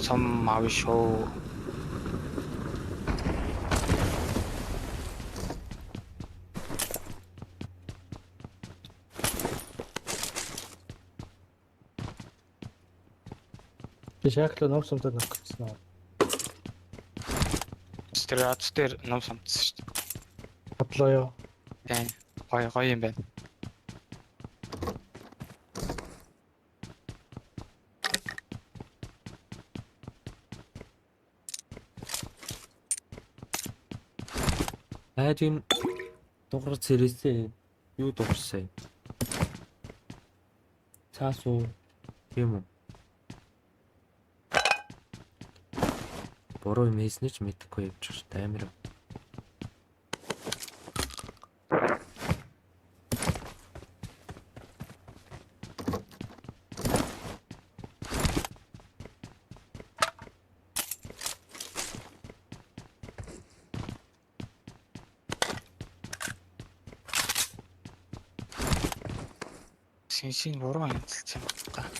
Some I will show. Шахлаа ном сумдад навчихсан аа. Тэр ном самтсан шүү дээ. Бодлоо ёо. Тийм. Гоё юм байна. Хайрын дугаар цэрээсээ юу дуурсан? Цаас уу? Тийм үү? Бороо юм хийснэ ч мэдэхгүй явж байгаа амар. Син бороо амталсан байна.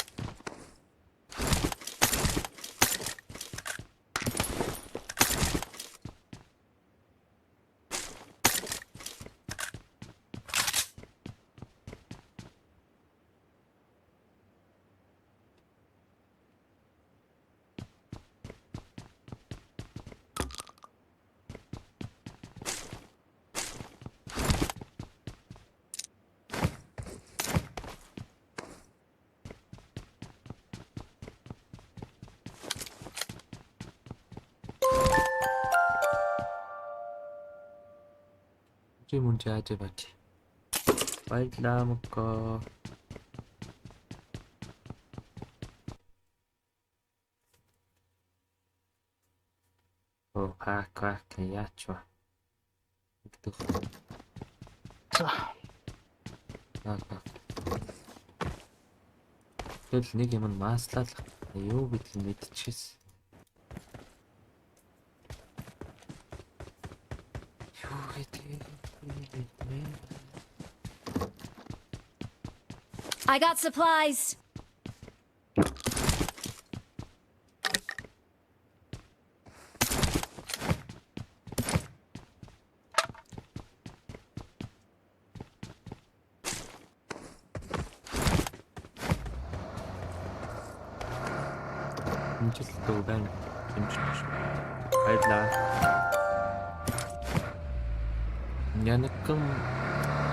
Мөн жааж бач. Баярлалаа мөкко. Оо пак яачва. Игдэх. Тэгэл нэг юм маслал юу гэдгийг мэдчихсэн. Юу гэдэг I got supplies. Инжилтөө байна. Баярлаа. Янакам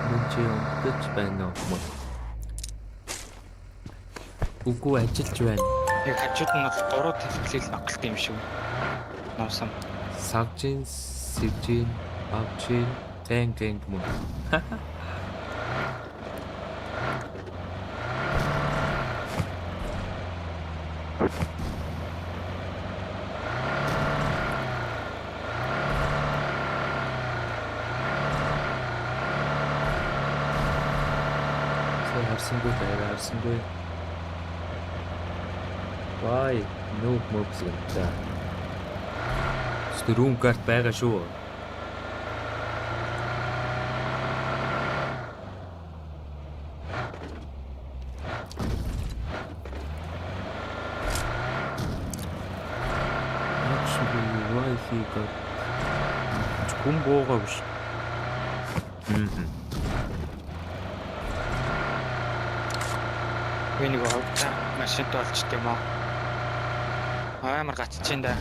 мөнчи өмдөж байна уу? Үгүй ажиллаж байна. Яг хажууд нь бол дуруу төвлөл агалт юм шүү. Навсан. Савжин, сивжин, авчин, гэнг мөн. Харсангүй. Вай, нүүх мөксөнтэй. Стрүүм карт байгаа шүү. Wi-Fi гад. Хүн буугаа биш. Энийг авчаа машинт олчт юм аа. Амар гацчихин да.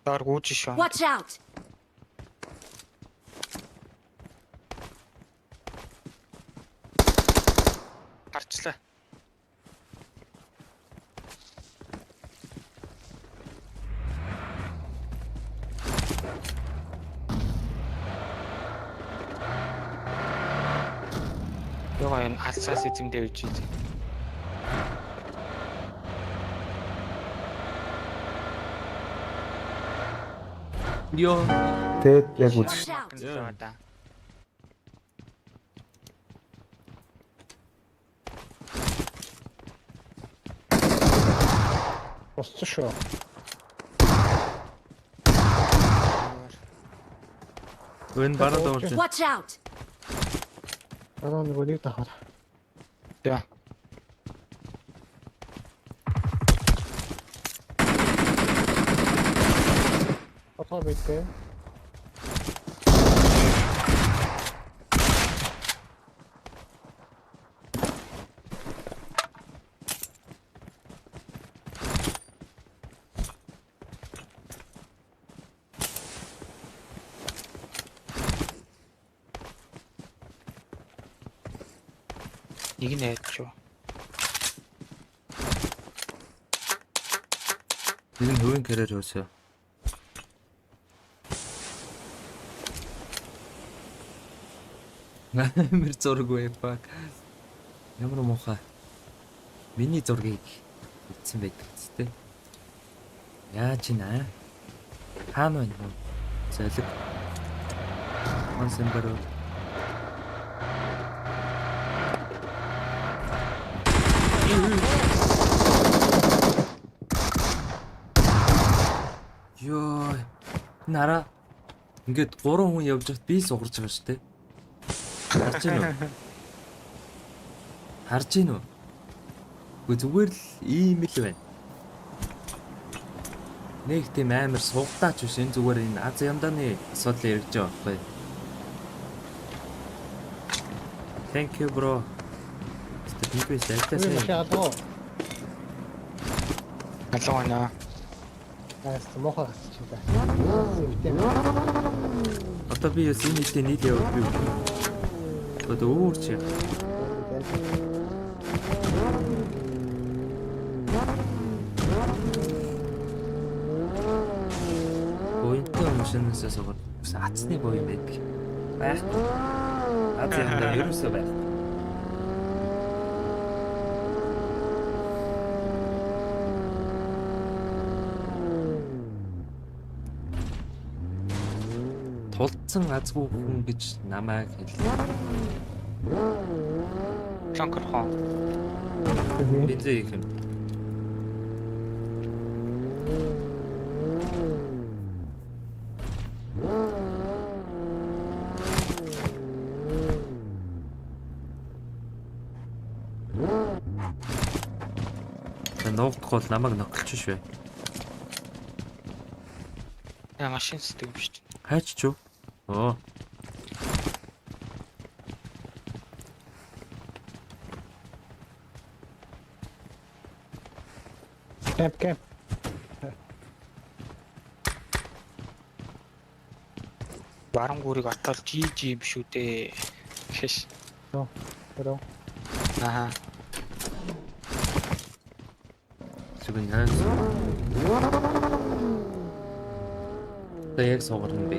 Дор гүйж шүү. Watch out. Гарчлаа. Яа энэ алсаас эзэмдээ үуч ийз. Ёо. Тэгээд яг үзэж. Watch out. Босч шүү. Энэ бараа дуулж байна. Watch out! Дараа нэг үнийг дахаар. За. Отоо битээ. Нэг нь яд шүү. Нэг нь хөвөн кэрээр өсөө. Намэр зураг вэ баг. Ямар муухай. Миний зургийг үлдсэн байдаг ч тийм. Яаж ийна? Хаана байна вэ? Золиг. Монсэн баруу. Ёо. Нара. Ингээд 3 хүн явж байхад би сугарч байгаа шүү дээ. Харж гин үү? Харж гин үү? Гэхдээ зүгээр л ийм л байна. Нэг тийм амар сугатаач биш энэ зүгээр энэ аз ямдааны асуудал яригдж байгаа байхгүй. Thank you bro. Степентэй Би машаадоо. Алгана. Ааст мохоо чи та. Одоо би яс энэ хэдийн нийт явах би. Одоо өөр чи. Боёнтой машинасаа суугаад атсны боён байдаг. Байхгүй. Аз яндаа ерөөсөө байх. Тулцсан азгүй хүн гэж намайг хэллээ. Чангархан. Бинзээ их юм. Нуугдах бол намайг нөхөлч швэ. Яа машин сэтг юм шүү дээ. Хайч ч юу? Оо. Кэп. Баруун гүрийг атал GG юм шүү дээ. Хэш. Тэрөө. Аа. Зүгэн яа. Тэг суугарна бэ.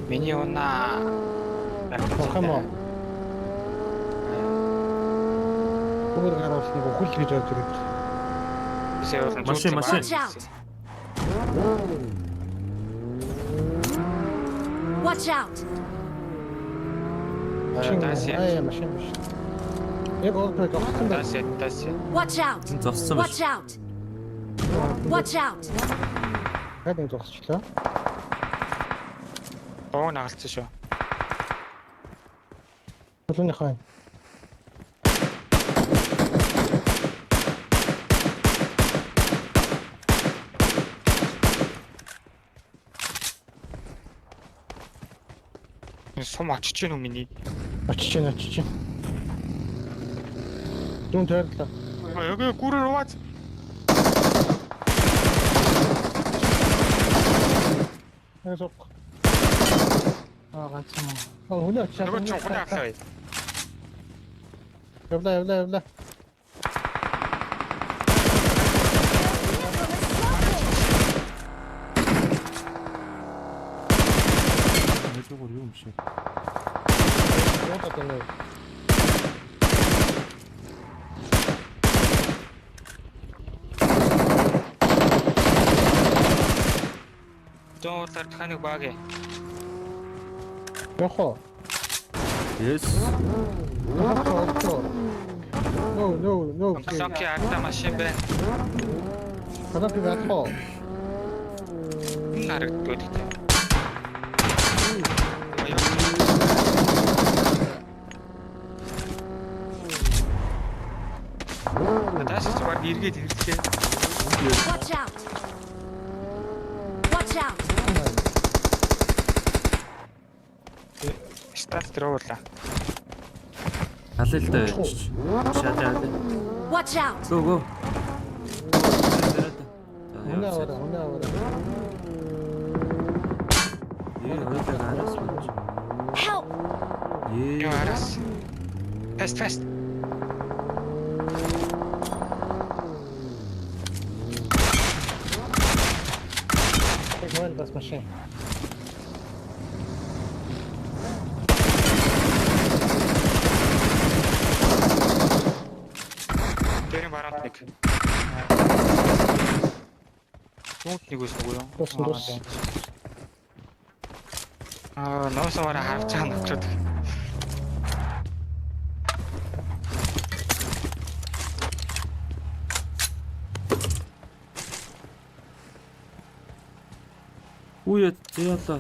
Миний унаа. Хэмээ. Өөр гараас нэг ухал гэж бодож ирээд. Машин. Watch out! Watch out! Дасяа. Машин биш. Яг өөртөө зогссон байх. Дасяа. Watch out! Зогссон Watch байна. out! Watch out! Хаад нэг зогсчлаа. Оо нагалцсан шүү. Төлөвний хай. Сум очиж гэнэ үү миний? Очиж чинь. Дүн тойрлоо. Яг гүрээр ууц. Эсок. Ганцхан. Хүлээ очиж. Нөгөө ч ухааны авлаа. Явла. Зүгээр юм шиг. Яг одоо Зоолар таханыг баг. яхоо. Yes. No. Блоки арда машин байна. Ханаа би яах вэ? Харагддаг гэдэг. Надаас ч баг эргээд ирлээ. Watch out! Watch out! Стат дөрөвлөө. Алил да байж. Шалаа. Watch out! Go. Унаа. Help! Юу араас. Fast. Игмал бас машин. Тэрийн бараанд нэг. Нүд нэг үс нөгөө юу? Тус. Ноосоор харж байгаа нөхрөд. Үе яла.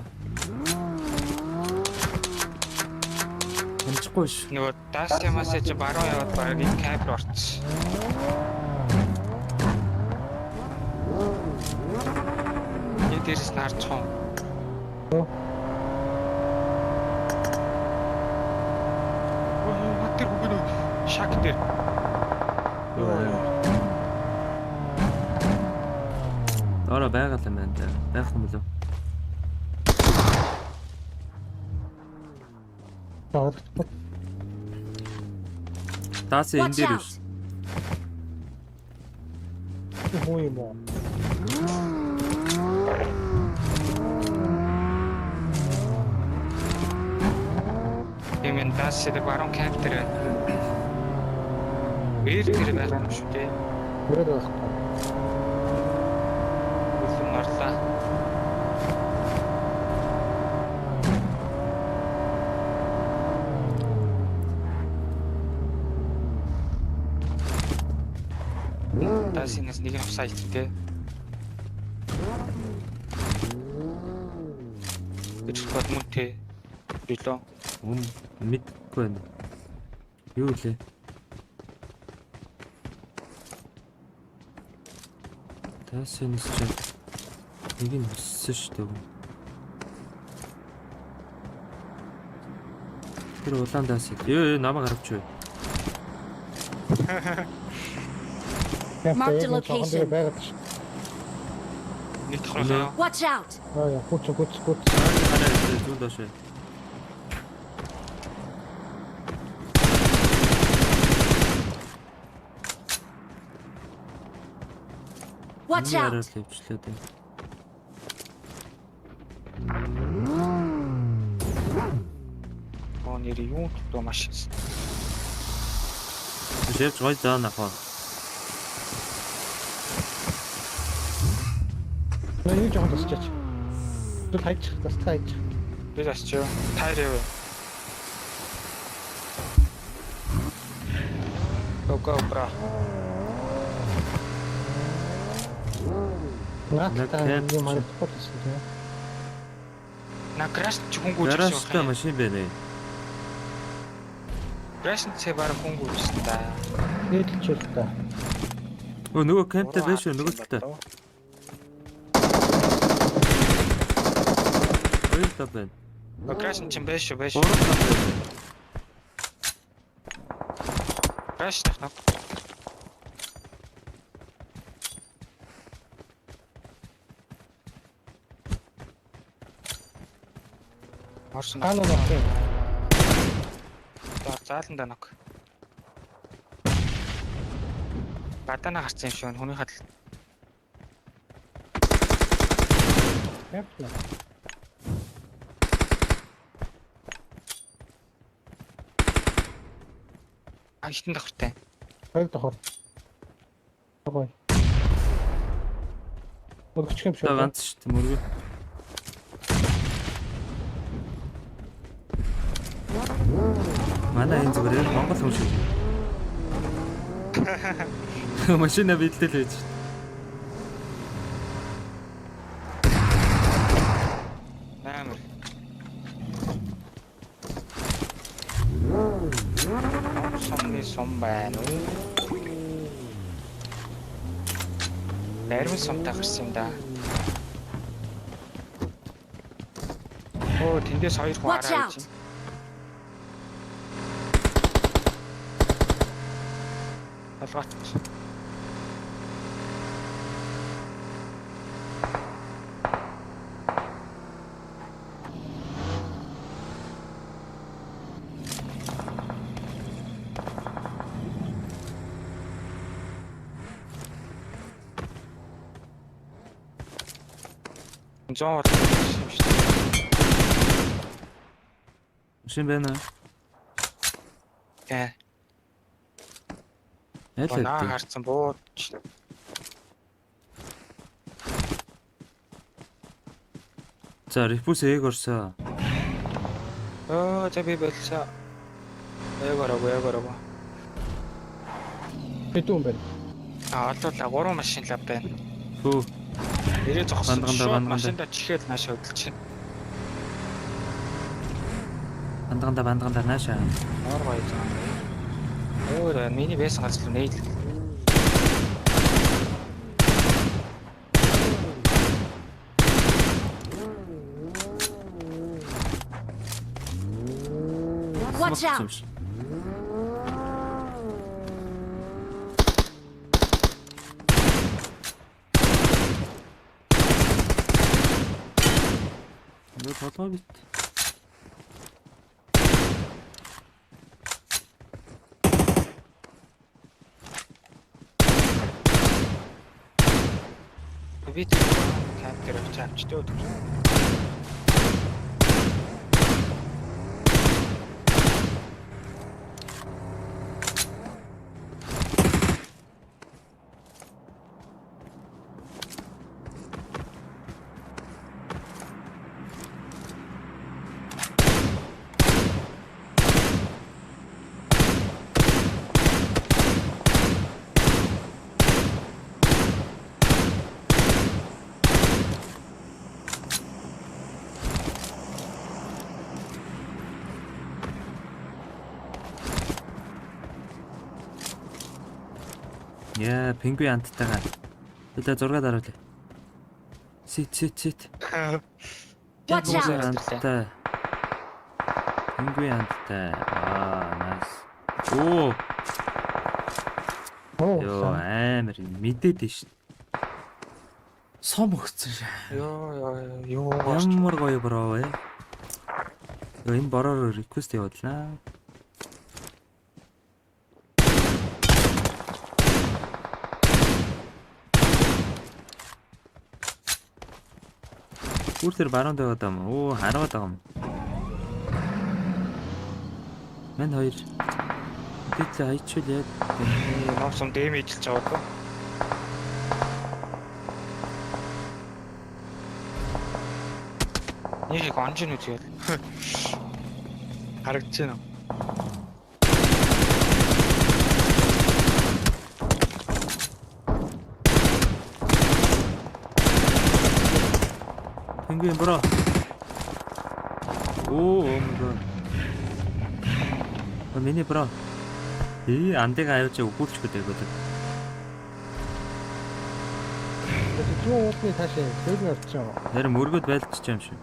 Хэмчихгүй ш. Нөгөө даас ямаас ч баруун яваад баг энэ камер орчих. Энэ дээрс нарч хоо. Тэр бүгд шак дээр. Ара байгаль юм байна. Байх юм болов. Таас энэ Watch дээр out! ш. Хөө юм уу? Эмэн даас дээр баруун камер дээр байна. Ээр тэр байх юм шүү дээ. Бүрээд байхгүй. Үсэн орлаа. Даас инээс нэг нь авсаа ичтэй. Гэж бод мөн тэ. Билоо. Үн мэдгүй байна. Юу лээ? Таас энэ ч нэг нь өссөн шүү дээ. Тэр улаан даас. Ёо намайг гаргавч юу? Mark the location. Нэг тохиолоо. Watch out! Аа, хүч. Хараа зүйл доош. Watch out! Левчлээ дээ. Нэр юу тоо маш. Шивч гой заа нахаа. Юу жоохон тасчаач. Тут хайчих. Би засчаа. Тайр яв. Go bra. Наатай юм маань потос тийм. На краш ч хүнгүүж Гаражтай машин байна. Краш ч бараг хүнгүүж та. Нийтлж та. Өө нөгөө камптай байж шүү нөгөө талтай. Хоёр тав байна. Краш ч байж шүү. Гурав тав байна. Краш тахна. Орсон. Хаана байна? Зааланда ног. Гадаана гарсан юм шүү. Хүний хадал. Япла. Хитэн давхартай. Хоёр давхар. Гой. Мөрөгч юм шүү. Та ганц шүү дээ мөргөө. Манай энэ зүгээр Монгол хүн шиг. Машина бидлээ л байж. Амар. Сумны сум байна уу? Нарийн сумтай гарсан юм да. Оо, тэндээс хоёр хүн Watch хараа out. гэж. Алгаач. Зоо юм шүү дээ. Машин байна уу? Ээ. Яа Наа л харцсан бууч. За, рефус эг орсоо. Оо, за би болсоо. Ягаараа. Хэдүүн байна. Олоо 3 машин лав байна. Хөө. Нэрээ зогссон. Бандгандаа. Машинда чихээд нааш хөдөлж байна. Бандгандаа нааша. Оор гоё зам. Өөр миний байсан гац л нэйл. Watch out! Нөө толгой бит. Вид камер авчдаг. Яа, пингвин анттайгаа. Тэдэ 6 дараалаа. Сит. Watch out! Анттай. Пингвин анттай. Nice. Оо, ёо, амар мэдээд нь шин. Сом өгцөн шээ. Юу. Ямар гоё бороо вэ? Ёо, энэ бороор request явуулнаа. Үртэр баруун дэвээд юм. Оо, хараад байгаа юм. Мен хоёр. Тэт хайчул яг Номсон дэмэжлж байгаа дөө. Нэг онжин үзвэл харагдаж байна. пингвин бро. Оо, омго. Миний бро. Андыг аюулж өгүүлчихгүй дээ. Зүүн уудны таашаа зөөлөн орчихоо. Харин мөргөд байлдчих юм шиг.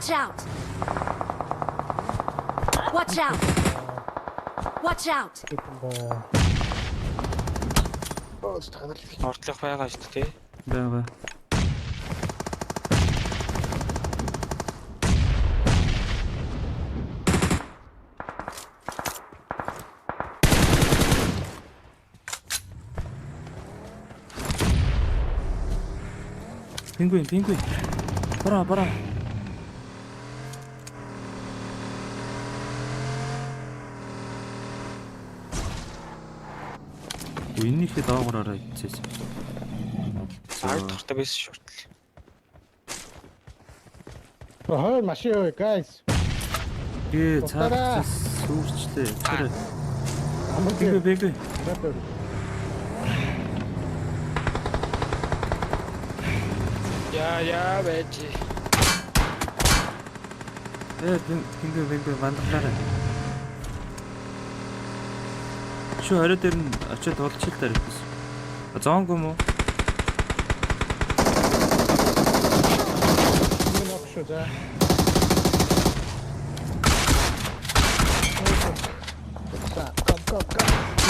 Watch out! Watch out! Watch out! Ордлох байгаа шүү дээ. Бага. Пингвин. Бара. Энийхээ доогоороо ицээс. Сар тогтой байсан шүртэл. Oh, машин guys. Цааш сүрчлээ. Тэр Амгүй. бэг. Яа байж. Пингвин вандаглаарай. Шо орой дээр нь очиод олчих л даа гэсэн. Зоонгүй мүү? Шүү за.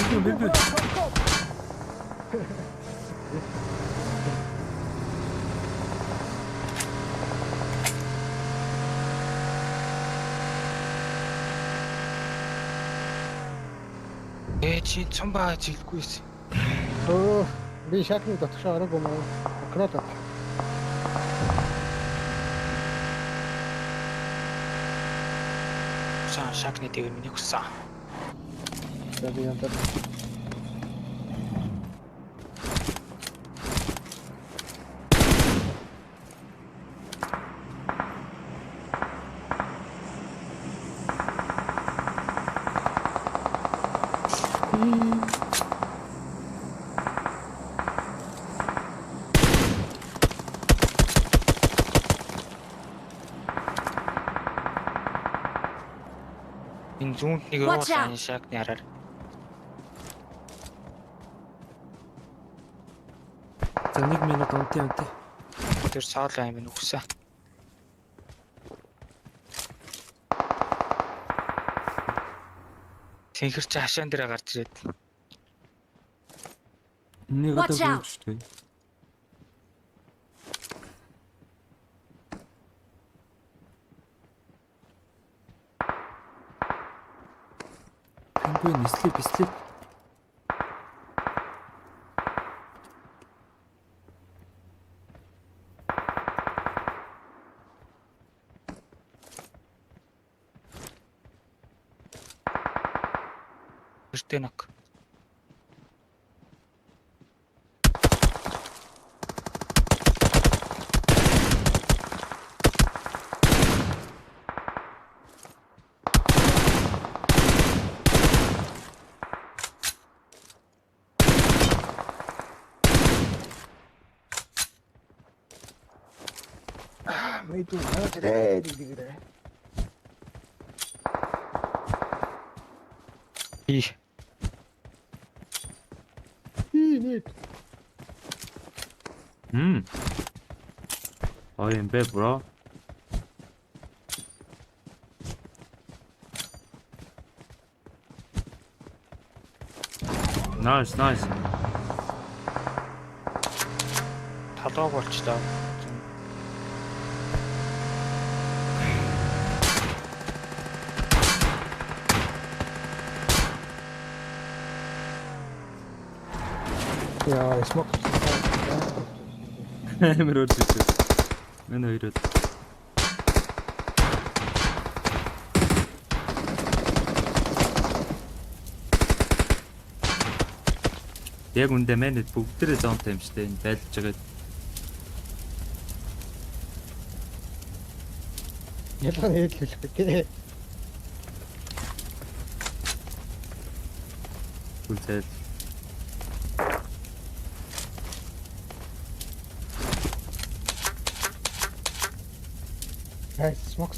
Пингвин. Чи цомбаа жилгүйсэн. Оо, би шатны дотгошоо ороогүй мó. Крото. Шакны дээр миний хүссэн. За би янтар. Энэ зүүнт нэг Watch out. уурлаа шакны хараар. За 1 минут унтаа. Тэр соолоо юм нүгсэн. Тэнхэр чи хашаан дээр гарч ирээд. Энийг Watch одоо out. гүйчихтэй. Пингвин слип. Гэртээ ног. Мэйдүү хаатрээ дигдээ. Ий. Нийт. Ой юм бэ, bro. Nice. Талааг болчлоо. Яа, смок. Амар өөрчлөлт. Мэн хоёроо. Яг үндэ манайд бүгдээрээ зоонтой юм штэ энэ байлж байгаа. Ялгаа хэлэх гээ. Үлзэл. Guys, смок.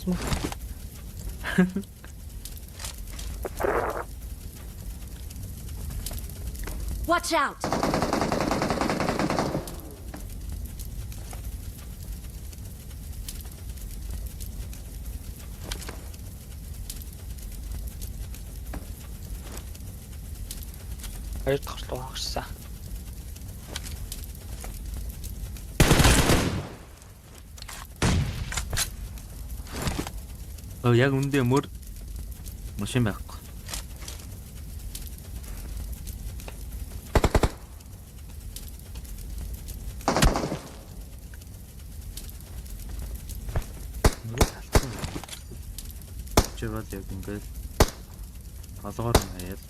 Watch out! Хоёр дахь руу хагшсан. Яг үндэ мөр машин байхгүй. ороод яг ингээл толгоор нь хаяад.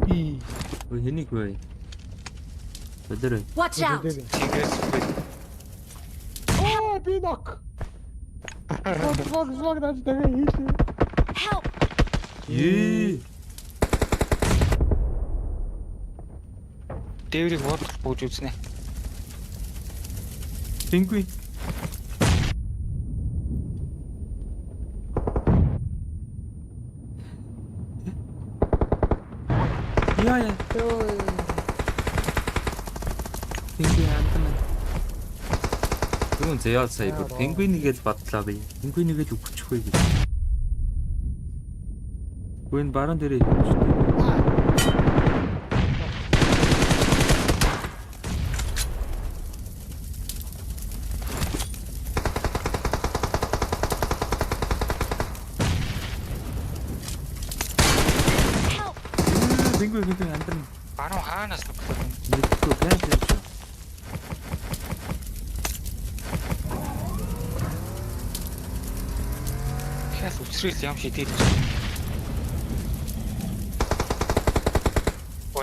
И. Ой хэнийг вэ? Өдөр. Watch out! Тэнгээс би Аа би нок. Зог наач дахиад хийлээ. Help! Ээ. дээврийг бодох бууж үзнэ. Пингвин. Яа. Пингвин антаман. Юун заяа сая пингвинийг л бодлоо би. Пингвинийг л өгчих вэ гэж. Гүн баруун дээрээ шүү дээ. Пингвин антаман. Баруун хаанаас нөхөх вэ? Мэдгүй гайх юм шиг. Хяс үсрээл юм шидээд.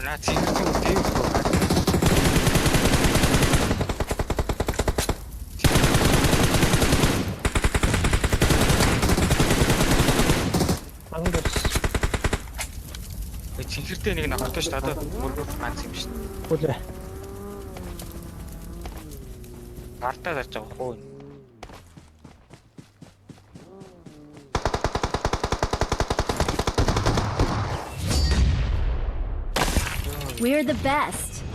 Наа цэгцэн дээврийг бод. Ангас. Цэнхэртэй нэг нохортой ш одоо мөргөв ганц юм ш. Үлээ. Артаа зарж байгаа хөө. We're the best.